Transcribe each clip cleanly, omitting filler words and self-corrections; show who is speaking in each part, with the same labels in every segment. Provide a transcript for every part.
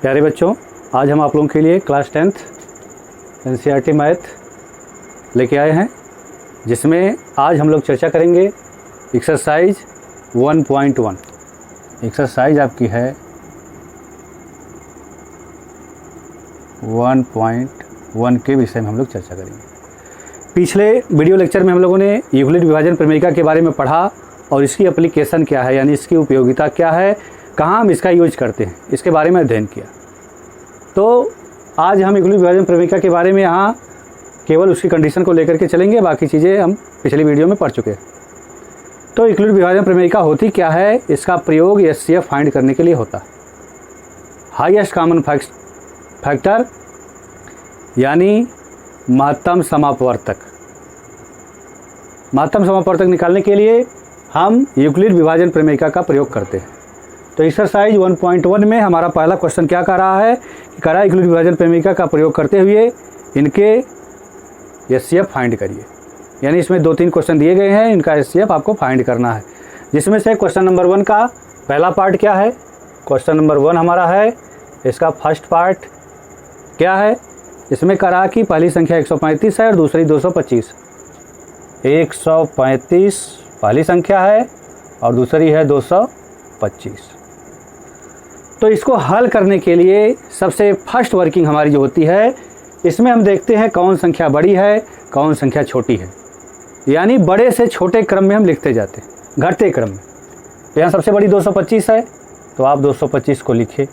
Speaker 1: प्यारे बच्चों, आज हम आप लोगों के लिए क्लास 10th एनसीईआरटी मैथ लेके आए हैं, जिसमें आज हम लोग चर्चा करेंगे एक्सरसाइज 1.1। एक्सरसाइज आपकी है 1.1 के विषय में हम लोग चर्चा करेंगे। पिछले वीडियो लेक्चर में हम लोगों ने यूक्लिड विभाजन प्रमेयिका के बारे में पढ़ा और इसकी एप्लीकेशन क्या है, यानी इसकी उपयोगिता क्या है, कहाँ हम इसका यूज करते हैं, इसके बारे में अध्ययन किया। तो आज हम यूक्लिड विभाजन प्रमेयिका के बारे में यहाँ केवल उसकी कंडीशन को लेकर के चलेंगे, बाकी चीज़ें हम पिछली वीडियो में पढ़ चुके हैं। तो यूक्लिड विभाजन प्रमेयिका होती क्या है, इसका प्रयोग एचसीएफ फाइंड करने के लिए होता है। हाईएस्ट कॉमन फैक्टर यानी महत्तम समापवर्तक। महत्तम समापवर्तक निकालने के लिए हम यूक्लिड विभाजन प्रमेयिका का प्रयोग करते हैं। तो एक्सरसाइज 1.1 में हमारा पहला क्वेश्चन क्या कर रहा है कि करा यूक्लिड विभाजन प्रमेयिका का प्रयोग करते हुए इनके एचसीएफ फाइंड करिए। यानी इसमें 2-3 क्वेश्चन दिए गए हैं, इनका एचसीएफ आपको फाइंड करना है। जिसमें से क्वेश्चन नंबर 1 का पहला पार्ट क्या है, क्वेश्चन नंबर 1 हमारा है, इसका फर्स्ट पार्ट क्या है, इसमें करा कि पहली संख्या 135 है और दूसरी 225। 135 पहली संख्या है और दूसरी है 225। तो इसको हल करने के लिए सबसे फर्स्ट वर्किंग हमारी जो होती है, इसमें हम देखते हैं कौन संख्या बड़ी है, कौन संख्या छोटी है। यानी बड़े से छोटे क्रम में हम लिखते जाते हैं, घटते क्रम में। तो यहाँ सबसे बड़ी 225 है, तो आप 225 को लिखिए।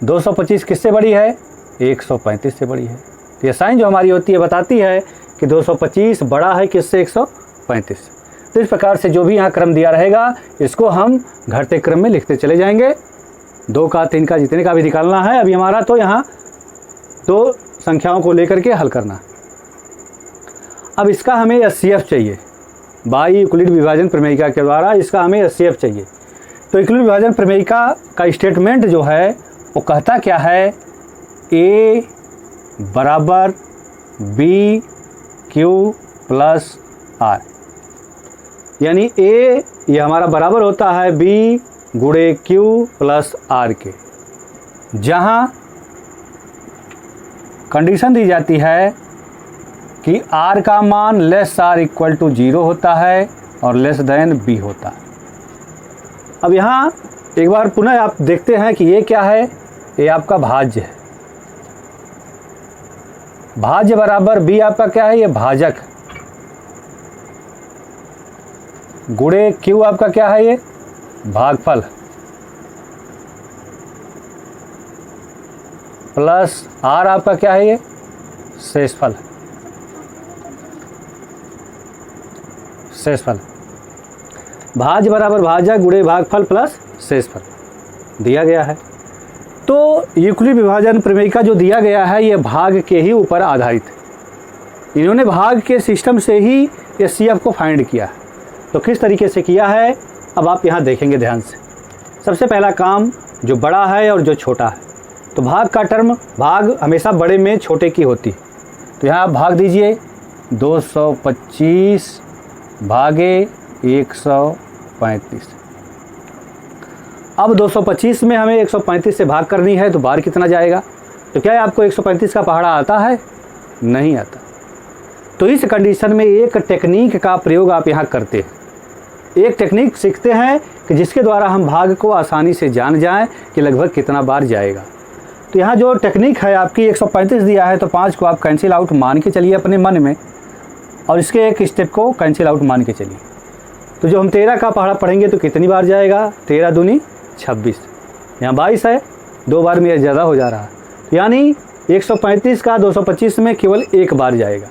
Speaker 1: 225 किससे बड़ी है, 135 से बड़ी है। तो ये साइन जो हमारी होती है बताती है कि 225 बड़ा है किससे, 135। तो इस प्रकार से जो भी यहाँ क्रम दिया रहेगा, इसको हम घटते क्रम में लिखते चले जाएंगे। 2 का 3 का जितने का भी निकालना है अभी हमारा, तो यहाँ 2 संख्याओं को लेकर के हल करना। अब इसका हमें एचसीएफ चाहिए, बाई यूक्लिड विभाजन प्रमेयिका के द्वारा इसका हमें एचसीएफ चाहिए। तो यूक्लिड विभाजन प्रमेयिका का स्टेटमेंट जो है वो कहता क्या है, ए बराबर बी क्यू प्लस आर। यानी ए ये हमारा बराबर होता है बी गुणे क्यू प्लस आर के, जहाँ कंडीशन दी जाती है कि आर का मान लेस आर इक्वल टू 0 होता है और लेस देन बी होता है। अब यहाँ एक बार पुनः आप देखते हैं कि ये क्या है, ये आपका भाज्य है। भाज्य बराबर बी आपका क्या है, ये भाजक। गुणे क्यू आपका क्या है, ये भागफल, प्लस आर आपका क्या है, ये शेषफल। शेषफल भाज्य बराबर भाजक गुणे भागफल प्लस शेषफल दिया गया है। तो यूक्लिड विभाजन प्रमेयिका जो दिया गया है ये भाग के ही ऊपर आधारित है। इन्होंने भाग के सिस्टम से ही एचसीएफ को फाइंड किया है। तो किस तरीके से किया है, अब आप यहाँ देखेंगे ध्यान से। सबसे पहला काम जो बड़ा है और जो छोटा है, तो भाग का टर्म, भाग हमेशा बड़े में छोटे की होती है। तो यहाँ आप भाग दीजिए 225 भागे 135। अब 225 में हमें 135 से भाग करनी है, तो बार कितना जाएगा। तो क्या आपको 135 का पहाड़ा आता है, नहीं आता। तो इस कंडीशन में एक टेक्निक का प्रयोग आप यहाँ करते हैं। एक टेक्निक सीखते हैं कि जिसके द्वारा हम भाग को आसानी से जान जाएं कि लगभग कितना बार जाएगा। तो यहाँ जो टेक्निक है आपकी 135 दिया है, तो 5 को आप कैंसिल आउट मान के चलिए अपने मन में, और इसके एक स्टेप को कैंसिल आउट मान के चलिए। तो जो हम 13 का पहाड़ा पढ़ेंगे तो कितनी बार जाएगा, 13 दूनी 26। यहाँ 22 है, 2 बार में ज़्यादा हो जा रहा है। यानी 135 का 225 में केवल एक बार जाएगा।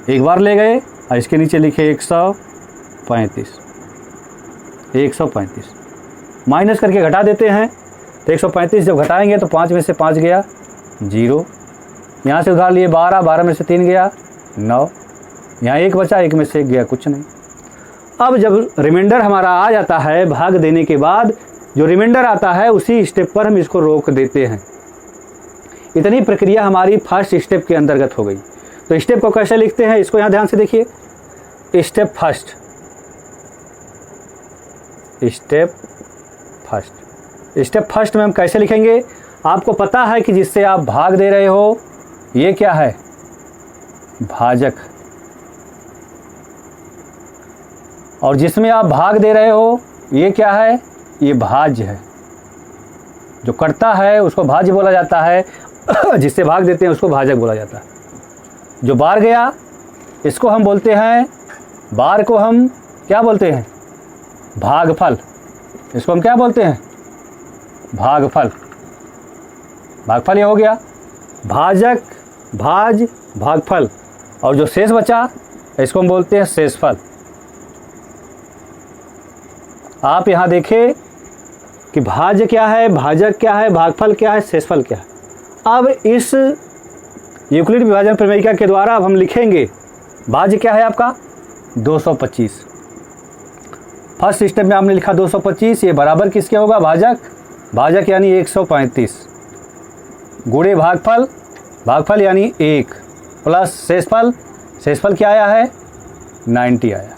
Speaker 1: एक बार ले गए और इसके नीचे लिखे 135। 135 माइनस करके घटा देते हैं। तो 135 जब घटाएंगे तो 5 में से 5 गया 0, यहाँ से उधार लिए 12, 12 में से 3 गया 9, यहाँ 1 बचा, 1 में से 1 गया, कुछ नहीं। अब जब रिमाइंडर हमारा आ जाता है, भाग देने के बाद जो रिमाइंडर आता है उसी स्टेप पर हम इसको रोक देते हैं। इतनी प्रक्रिया हमारी फर्स्ट स्टेप के अंतर्गत हो गई। तो स्टेप को कैसे लिखते हैं, इसको यहाँ ध्यान से देखिए। स्टेप फर्स्ट, स्टेप फर्स्ट में हम कैसे लिखेंगे, आपको पता है कि जिससे आप भाग दे रहे हो ये क्या है, भाजक, और जिसमें आप भाग दे रहे हो ये क्या है, ये भाज्य है। जो कटता है उसको भाज्य बोला जाता है, जिससे भाग देते हैं उसको भाजक बोला जाता है। जो बार गया इसको हम बोलते हैं, बार को हम क्या बोलते हैं, भागफल। इसको हम क्या बोलते हैं, भागफल। भागफल ये हो गया, भाजक, भाज, भागफल। और जो शेष बचा इसको हम बोलते हैं शेषफल। आप यहाँ देखें कि भाज्य क्या है, भाजक क्या है, भागफल क्या है, शेषफल क्या है। अब इस यूक्लिड विभाजन प्रमेय के द्वारा अब हम लिखेंगे भाज्य क्या है आपका 225। फर्स्ट स्टेप में आपने लिखा 225, ये बराबर किसके होगा, भाजक, भाजक यानी 135 गुणे भागफल, भागफल यानी 1 प्लस शेषफल, शेषफल क्या आया है 90 आया।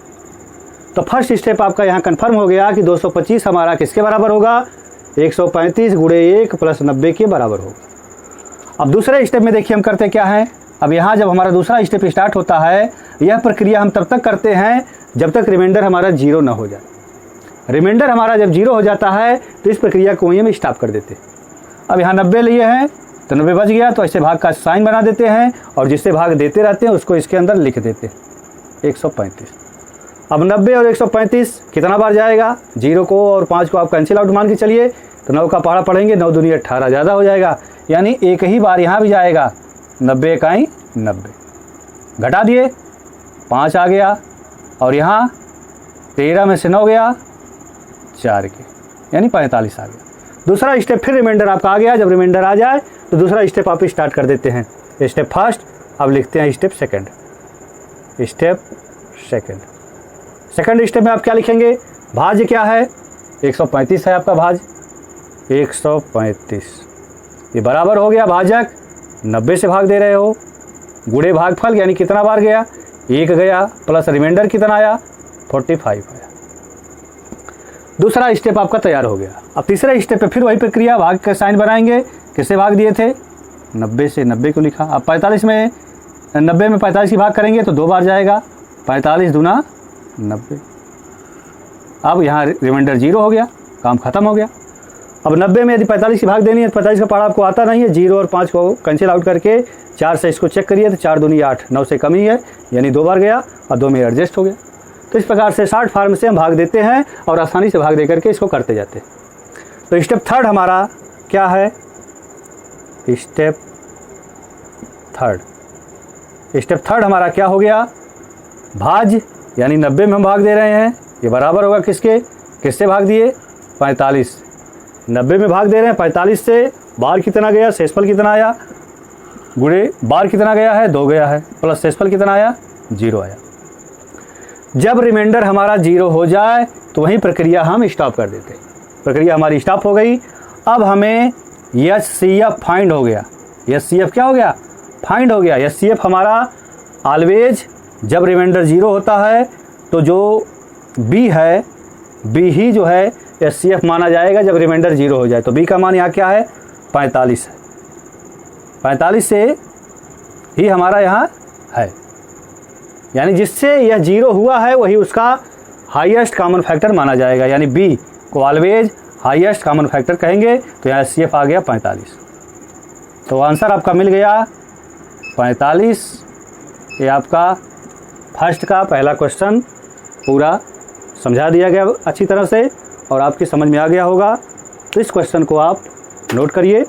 Speaker 1: तो फर्स्ट स्टेप आपका यहाँ कन्फर्म हो गया कि 225 हमारा किसके बराबर होगा, 135 गुणे 1 प्लस 90 के बराबर होगा। अब दूसरे स्टेप में देखिए हम करते क्या हैं। अब यहाँ जब हमारा दूसरा स्टेप स्टार्ट होता है, यह प्रक्रिया हम तब तक करते हैं जब तक रिमाइंडर हमारा 0 ना हो जाए। रिमाइंडर हमारा जब 0 हो जाता है तो इस प्रक्रिया को वहीं हम स्टॉप कर देते हैं। अब यहाँ 90 लिए हैं तो 90 बच गया, तो ऐसे भाग का साइन बना देते हैं और जिससे भाग देते रहते हैं उसको इसके अंदर लिख देते हैं 135। अब 90 और 135 कितना बार जाएगा, 0 को और 5 को आप कैंसिल आउट मान के चलिए, तो 9 का पहाड़ा पढ़ेंगे, 9 दूनी 18 ज़्यादा हो जाएगा, यानी एक ही बार यहाँ भी जाएगा। 90 इकाई 90 घटा दिए, 5 आ गया और यहाँ 13 में से 9 गया 4 के, यानी 45 आ गया। दूसरा स्टेप फिर रिमाइंडर आपका आ गया। जब रिमाइंडर आ जाए तो दूसरा स्टेप आप स्टार्ट कर देते हैं। स्टेप फर्स्ट, अब लिखते हैं step second. Step second, second step में आप क्या लिखेंगे, भाज्य क्या है 135 है आपका भाज्य 135, ये बराबर हो गया भाजक, 90 से भाग दे रहे हो, गुणे भागफल यानी कितना बार गया 1 गया, प्लस रिमाइंडर कितना आया 45 आया। दूसरा स्टेप आपका तैयार हो गया। अब तीसरे स्टेप पे फिर वही प्रक्रिया, भाग के साइन बनाएंगे। किससे भाग दिए थे 90 से, 90 को लिखा। अब 45 में 90 में 45 की भाग करेंगे तो 2 बार जाएगा, 45 दूना 90। अब यहाँ रिमाइंडर 0 हो गया, काम खत्म हो गया। अब 90 में यदि 45 की भाग देनी है तो 45 का पहाड़ा आपको आता नहीं है, 0 और 5 को कैंसिल आउट करके 4 से इसको चेक करिए तो 4 दूनी 8, 9 से कम ही है, यानी 2 बार गया और 2 में एडजस्ट हो गया। तो इस प्रकार से शॉर्ट फॉर्म से हम भाग देते हैं और आसानी से भाग दे करके इसको करते जाते हैं। तो स्टेप थर्ड हमारा क्या है, स्टेप थर्ड, स्टेप थर्ड हमारा क्या हो गया, भाज्य यानी 90 में हम भाग दे रहे हैं, ये बराबर होगा किसके, किससे भाग दिए 45, 90 में भाग दे रहे हैं 45 से, बार कितना गया शेषफल कितना आया, गुणे बार कितना गया है 2 गया है, प्लस शेषफल कितना आया 0 आया। जब रिमाइंडर हमारा 0 हो जाए तो वही प्रक्रिया हम स्टॉप कर देते हैं। प्रक्रिया हमारी स्टॉप हो गई। अब हमें HCF फाइंड हो गया। HCF क्या हो गया, फाइंड हो गया। HCF हमारा ऑलवेज जब रिमाइंडर 0 होता है तो जो B है, B ही जो है HCF माना जाएगा जब रिमाइंडर 0 हो जाए। तो B का मान यहाँ क्या है 45 है, 45 से ही हमारा यहाँ है, यानी जिससे यह 0 हुआ है वही उसका हाईएस्ट कॉमन फैक्टर माना जाएगा, यानी B को ऑलवेज हाईएस्ट कॉमन फैक्टर कहेंगे। तो यहाँ HCF आ गया 45। तो आंसर आपका मिल गया 45। ये आपका फर्स्ट का पहला क्वेश्चन पूरा समझा दिया गया अच्छी तरह से और आपकी समझ में आ गया होगा। तो इस क्वेश्चन को आप नोट करिए।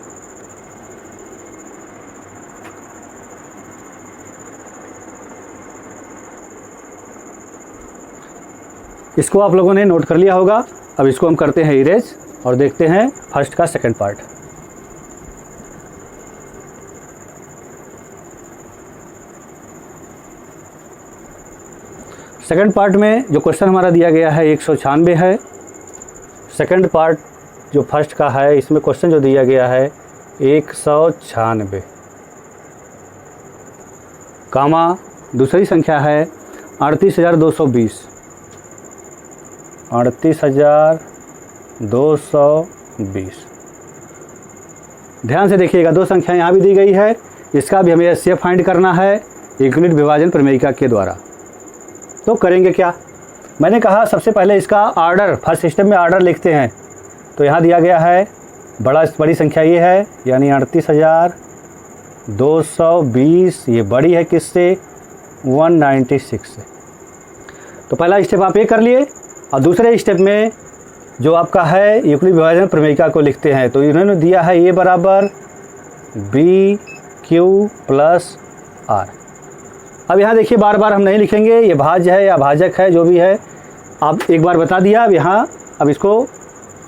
Speaker 1: इसको आप लोगों ने नोट कर लिया होगा। अब इसको हम करते हैं इरेज और देखते हैं फर्स्ट का सेकंड पार्ट। सेकंड पार्ट में जो क्वेश्चन हमारा दिया गया है 196 है। सेकंड पार्ट जो फर्स्ट का है इसमें क्वेश्चन जो दिया गया है 196, कामा दूसरी संख्या है 38,220, 38,220। ध्यान से देखिएगा, 2 संख्या यहाँ भी दी गई है, इसका भी हमें HCF फाइंड करना है यूक्लिड विभाजन प्रमेयिका के द्वारा। तो करेंगे क्या, मैंने कहा सबसे पहले इसका ऑर्डर, फर्स्ट स्टेप में ऑर्डर लिखते हैं। तो यहाँ दिया गया है बड़ी संख्या ये है, यानी 38,220, ये बड़ी है किससे, 196 से। तो पहला स्टेप आप ये कर लिए, और दूसरे स्टेप में जो आपका है यूक्लिड विभाजन प्रमेयिका को लिखते हैं। तो इन्होंने दिया है ए बराबर BQ प्लस R। अब यहाँ देखिए बार बार हम नहीं लिखेंगे, ये भाज्य है या भाजक है जो भी है, आप एक बार बता दिया। अब यहाँ अब इसको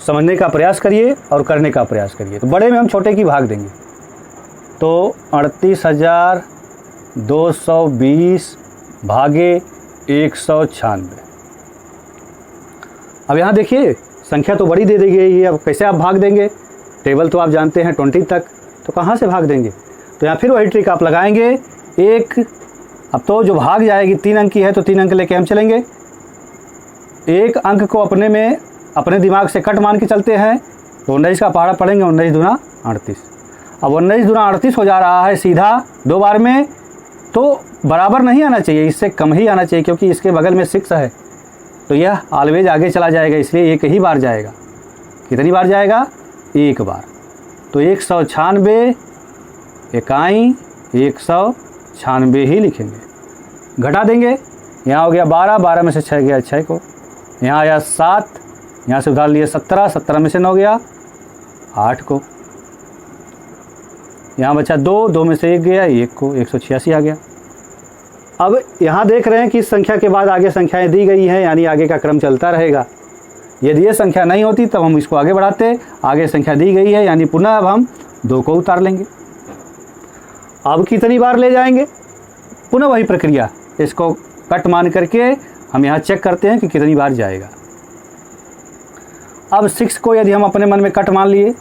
Speaker 1: समझने का प्रयास करिए और करने का प्रयास करिए। तो बड़े में हम छोटे की भाग देंगे, तो 38,220 भागे 196। अब यहाँ देखिए संख्या तो बड़ी दे दी गई है, अब कैसे आप भाग देंगे, टेबल तो आप जानते हैं 20 तक, तो कहाँ से भाग देंगे। तो यहाँ फिर वही ट्रिक आप लगाएंगे, एक अब तो जो भाग जाएगी 3 अंक की है, तो 3 अंक लेके हम चलेंगे, एक अंक को अपने दिमाग से कट मान के चलते हैं। तो 19 का पहाड़ा पढ़ेंगे, 19 दूना 38। अब 19 दूना 38 हो जा रहा है सीधा 2 बार में, तो बराबर नहीं आना चाहिए, इससे कम ही आना चाहिए, क्योंकि इसके बगल में 6 है, तो यह ऑलवेज आगे चला जाएगा, इसलिए एक ही बार जाएगा। कितनी बार जाएगा, एक बार। तो 196 इकाई 196 ही लिखेंगे, घटा देंगे। यहाँ हो गया 12, 12 में से 6 गया 6 को, यहाँ आया 7, यहाँ से उधार लिए 17, 17 में से 9 गया 8 को, यहाँ बचा 2, 2 में से 1 गया 1 को, 186 आ गया। अब यहाँ देख रहे हैं कि इस संख्या के बाद आगे संख्याएं दी गई हैं, यानी आगे का क्रम चलता रहेगा। यदि ये संख्या नहीं होती तब हम इसको आगे बढ़ाते, आगे संख्या दी गई है, यानी पुनः अब हम 2 को उतार लेंगे। अब कितनी बार ले जाएंगे, पुनः वही प्रक्रिया, इसको कट मान करके हम यहाँ चेक करते हैं कि कितनी बार जाएगा। अब 6 को यदि हम अपने मन में कट मान लिए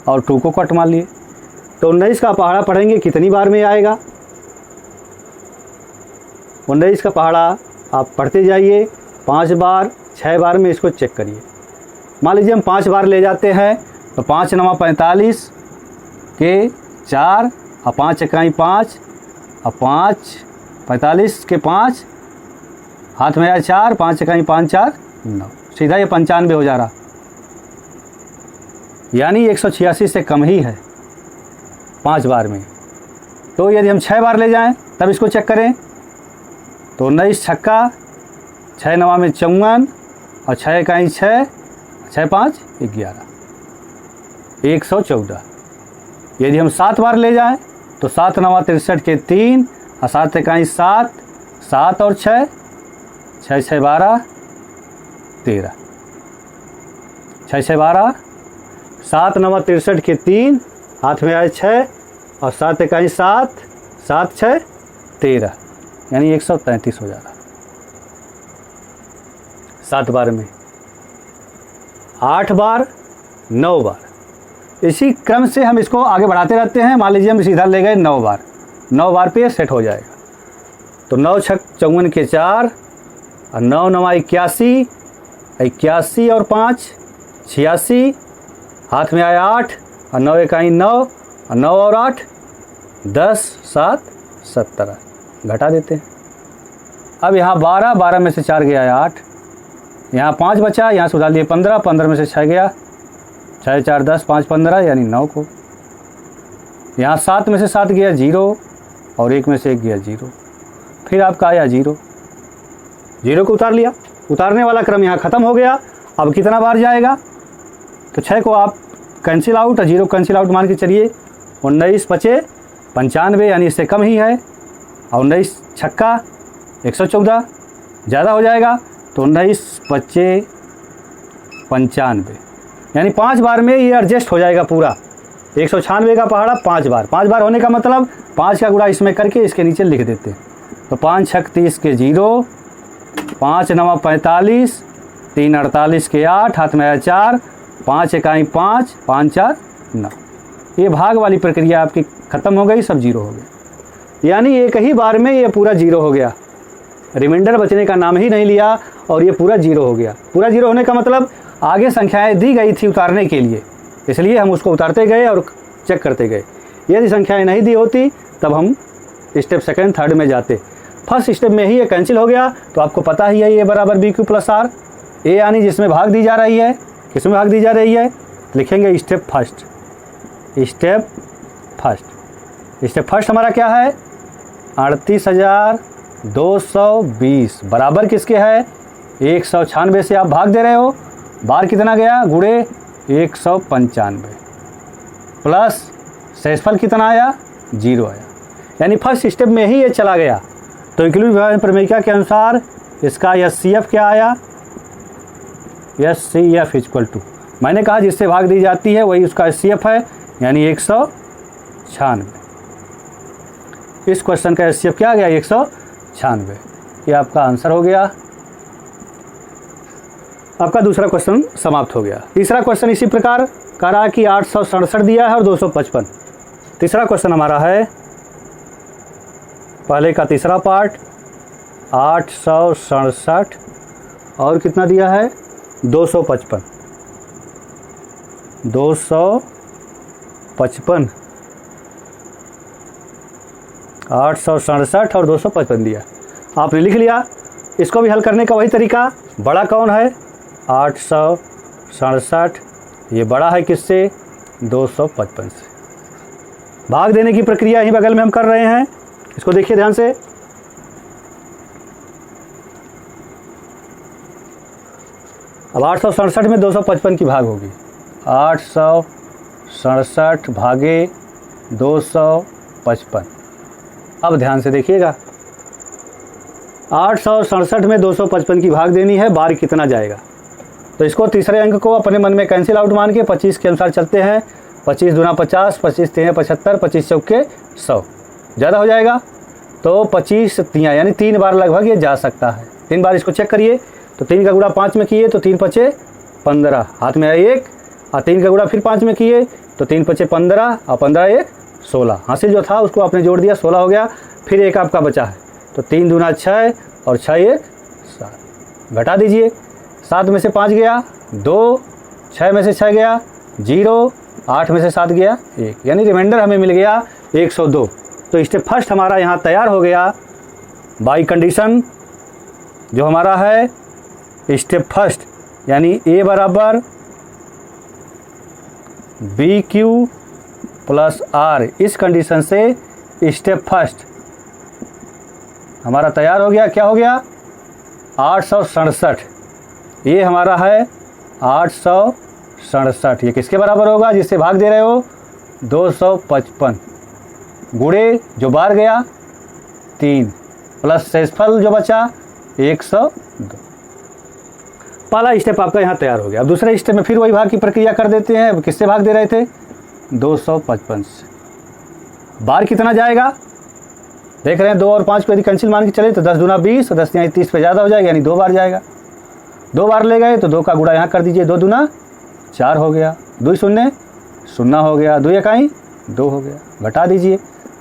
Speaker 1: और 2 को कट मान लिए, तो 19 का पहाड़ा पढ़ेंगे, कितनी बार में आएगा। 19 का पहाड़ा आप पढ़ते जाइए, 5 बार 6 बार में इसको चेक करिए। मान लीजिए हम 5 बार ले जाते हैं, तो 5 9 45 के 4 और 5 इकाई 5 और 5 45 के 5, हाथ में आया 4, 5 इकाई 5 4 9, सीधा ये 95 हो जा रहा, यानी 186 से कम ही है 5 बार में। तो यदि हम 6 बार ले जाएं तब इसको चेक करें, तो 19 छक्का 6 9 में 54 और 6 इकाई 6, 6 5 11, 114। यदि हम 7 बार ले जाएं तो 7 9 63 के 3 और 7 इकाई 7, 7 और 6, 6 6 12 13, 6 6 12, 7 9 63 के 3, हाथ में आए 6 और 7 इकाई 7, 7 6 13, यानी 133 हो जा रहा 7 बार में। 8 बार 9 बार, इसी क्रम से हम इसको आगे बढ़ाते रहते हैं। मान लीजिए हम सीधा ले गए 9 बार, 9 बार पे सेट हो जाएगा। तो 9 6 54 के 4 और 9 9 81, 81 और 5 86, हाथ में आया 8 और 9 इकाई 9 और 9 और 8 10 7 17, घटा देते हैं। अब यहाँ 12, 12 में से 4 गया 8, यहाँ 5 बचा, यहाँ से उधार लिए 15, 15 में से 6 गया 6 4 10, 5 15, यानी 9 को। यहाँ 7 में से 7 गया 0 और 1 में से 1 गया 0, फिर आपका आया 0, 0 को उतार लिया। उतारने वाला क्रम यहाँ ख़त्म हो गया। अब कितना बार जाएगा, तो 6 को आप कैंसिल आउट और 0 कैंसिल आउट मान के चलिए, 19 बचे 95, यानी इससे कम ही है, और 19 छक्का 114 ज़्यादा हो जाएगा, तो 19 बचे 95, यानी 5 बार में ये एडजस्ट हो जाएगा पूरा। 196 का पहाड़ा 5 बार, 5 बार होने का मतलब 5 का गुणा इसमें करके इसके नीचे लिख देते हैं। तो 5 6 30 के 0, 5 9 45, 3 48 के 8, हाथ में आया 4, 5 इकाई 5, 5 4 9। ये भाग वाली प्रक्रिया आपकी ख़त्म हो गई, सब 0 हो गया, यानी एक ही बार में ये पूरा 0 हो गया, रिमाइंडर बचने का नाम ही नहीं लिया और ये पूरा 0 हो गया। पूरा 0 होने का मतलब आगे संख्याएं दी गई थी उतारने के लिए, इसलिए हम उसको उतारते गए और चेक करते गए। यदि संख्याएं नहीं दी होती तब हम स्टेप सेकंड थर्ड में जाते। फर्स्ट स्टेप में ही ये कैंसिल हो गया, तो आपको पता ही है ए बराबर बी क्यू प्लस आर। ए यानी जिसमें भाग दी जा रही है, किसमें भाग दी जा रही है, लिखेंगे स्टेप फर्स्ट। स्टेप फर्स्ट हमारा क्या है, 38,220 बराबर किसके है, 196 से आप भाग दे रहे हो, बार कितना गया, गुणे 195 प्लस शेषफल कितना आया, 0 आया। यानी फर्स्ट स्टेप में ही ये चला गया। तो यूक्लिड विभाजन प्रमेय के अनुसार इसका SCF क्या आया, SCF इक्वल टू, मैंने कहा जिससे भाग दी जाती है वही उसका SCF है, यानी 196। इस क्वेश्चन का SCF क्या आ गया, 196। ये आपका आंसर हो गया। आपका दूसरा क्वेश्चन समाप्त हो गया। तीसरा क्वेश्चन इसी प्रकार कह रहा है कि 867 दिया है और 255। तीसरा क्वेश्चन हमारा है, पहले का तीसरा पार्ट 867 और कितना दिया है, 255। 867 और 255 दिया, आपने लिख लिया। इसको भी हल करने का वही तरीका, बड़ा कौन है, 867, ये बड़ा है किससे, 255 से। भाग देने की प्रक्रिया यहीं बगल में हम कर रहे हैं, इसको देखिए ध्यान से। अब 867 में 255 की भाग होगी, 867 भागे 255। अब ध्यान से देखिएगा, 867 में 255 की भाग देनी है, बार कितना जाएगा। तो इसको तीसरे अंक को अपने मन में कैंसिल आउट मान के 25 के अनुसार चलते हैं। 25 दूना 50, 25 तेरह 75, 25 चौके 100, ज़्यादा हो जाएगा। तो 25 तियाँ यानी 3 बार लगभग ये जा सकता है। 3 बार इसको चेक करिए, तो 3 का गुणा 5 में किए तो 3 पचे 15, हाथ में आया 1, और 3 का गुणा फिर 5 में किए तो 3 पचे 15 और 15 1 16। हासिल जो था उसको आपने जोड़ दिया, 16 हो गया। फिर एक आपका बचा है, तो 3 दूना 6 और 6 1 7, घटा दीजिए। 7 में से 5 गया 2, 6 में से 6 गया 0, 8 में से 7 गया 1, यानी रिमाइंडर हमें मिल गया 102। तो स्टेप फर्स्ट हमारा यहाँ तैयार हो गया बाई कंडीशन, जो हमारा है स्टेप फर्स्ट, यानी ए बराबर बी क्यू प्लस आर। इस कंडीशन से स्टेप फर्स्ट हमारा तैयार हो गया। क्या हो गया, 867। ये हमारा है 867। ये किसके बराबर होगा, जिससे भाग दे रहे हो, 255 गुणे जो बार गया 3 प्लस शेषफल जो बचा 102। पहला स्टेप आपका यहाँ तैयार हो गया। अब दूसरे स्टेप में फिर वही भाग की प्रक्रिया कर देते हैं। अब किससे भाग दे रहे थे, 255 से। बार कितना जाएगा, देख रहे हैं 2 और 5 को यदि कैंसिल मान के चले तो 10 दूना 20 और 10 यहाँ 30 पे ज़्यादा हो जाएगा, यानी 2 बार जाएगा। 2 बार ले गए तो 2 का गुणा यहाँ कर दीजिए, 2 दूना 4 हो गया, 2 शून्य 0 हो गया, 2 इकाई 2 हो गया, घटा दीजिए।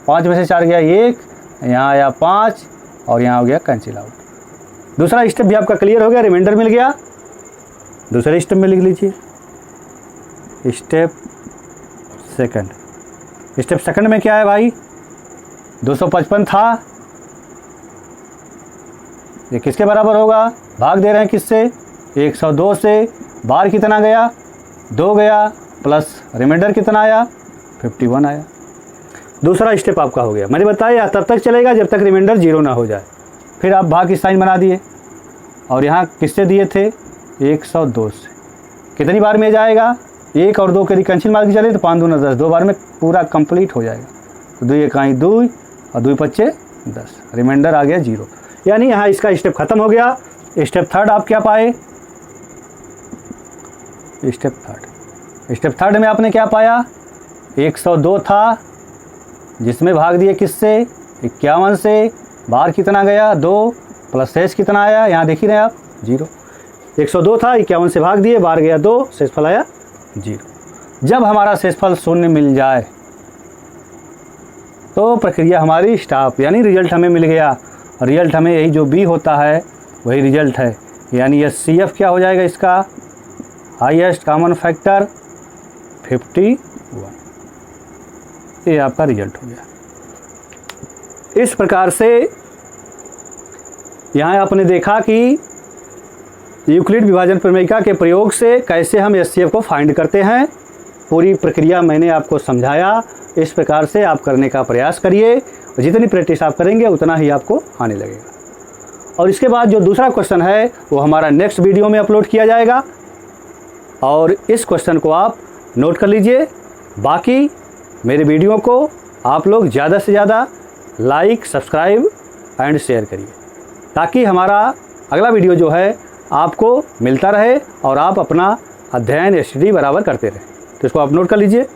Speaker 1: 5 में से 4 गया 1, यहाँ आया 5 और यहाँ हो गया कैंसिल आउट। दूसरा स्टेप भी आपका क्लियर हो गया, रिमाइंडर मिल गया। दूसरे स्टेप में लिख लीजिए स्टेप सेकंड। स्टेप सेकंड में क्या है भाई, 255 था, ये किसके बराबर होगा, भाग दे रहे हैं किससे, 102 से। बार कितना गया, 2 गया, प्लस रिमाइंडर कितना आया, 51 आया। दूसरा स्टेप आपका हो गया। मैंने बताया तब तक चलेगा जब तक रिमाइंडर 0 ना हो जाए। फिर आप भाग की साइन बना दिए और यहाँ किससे दिए थे, 102 से। कितनी बार में जाएगा, 1 और 2 के यदि कैंसिल मार के चले तो 5 दूना 10, 2 बार में पूरा कंप्लीट हो जाएगा। तो 2 इकाई 2 और 2 पच्चे 10, रिमाइंडर आ गया 0। यानी यहाँ इसका स्टेप खत्म हो गया। स्टेप थर्ड आप क्या पाए, स्टेप थर्ड में आपने क्या पाया, 102 था जिसमें भाग दिए किससे, 51 से। बार कितना गया, 2 प्लस शेष कितना आया, यहाँ देख ही रहे आप 0। 102 था, 51 से भाग दिए, बार गया 2, शेषफल आया 0। जब हमारा शेषफल 0 मिल जाए तो प्रक्रिया हमारी स्टॉप, यानी रिजल्ट हमें मिल गया। रिजल्ट हमें यही जो बी होता है वही रिजल्ट है, यानी SCF क्या हो जाएगा इसका, हाईएस्ट कॉमन फैक्टर 51। ये आपका रिजल्ट हो गया। इस प्रकार से यहाँ आपने देखा कि यूक्लिड विभाजन प्रमेयिका के प्रयोग से कैसे हम एचसीएफ को फाइंड करते हैं। पूरी प्रक्रिया मैंने आपको समझाया। इस प्रकार से आप करने का प्रयास करिए, जितनी प्रैक्टिस आप करेंगे उतना ही आपको आने लगेगा। और इसके बाद जो दूसरा क्वेश्चन है वो हमारा नेक्स्ट वीडियो में अपलोड किया जाएगा, और इस क्वेश्चन को आप नोट कर लीजिए। बाकी मेरे वीडियो को आप लोग ज़्यादा से ज़्यादा लाइक, सब्सक्राइब एंड शेयर करिए, ताकि हमारा अगला वीडियो जो है आपको मिलता रहे और आप अपना अध्ययन स्टडी बराबर करते रहें। तो इसको आप नोट कर लीजिए।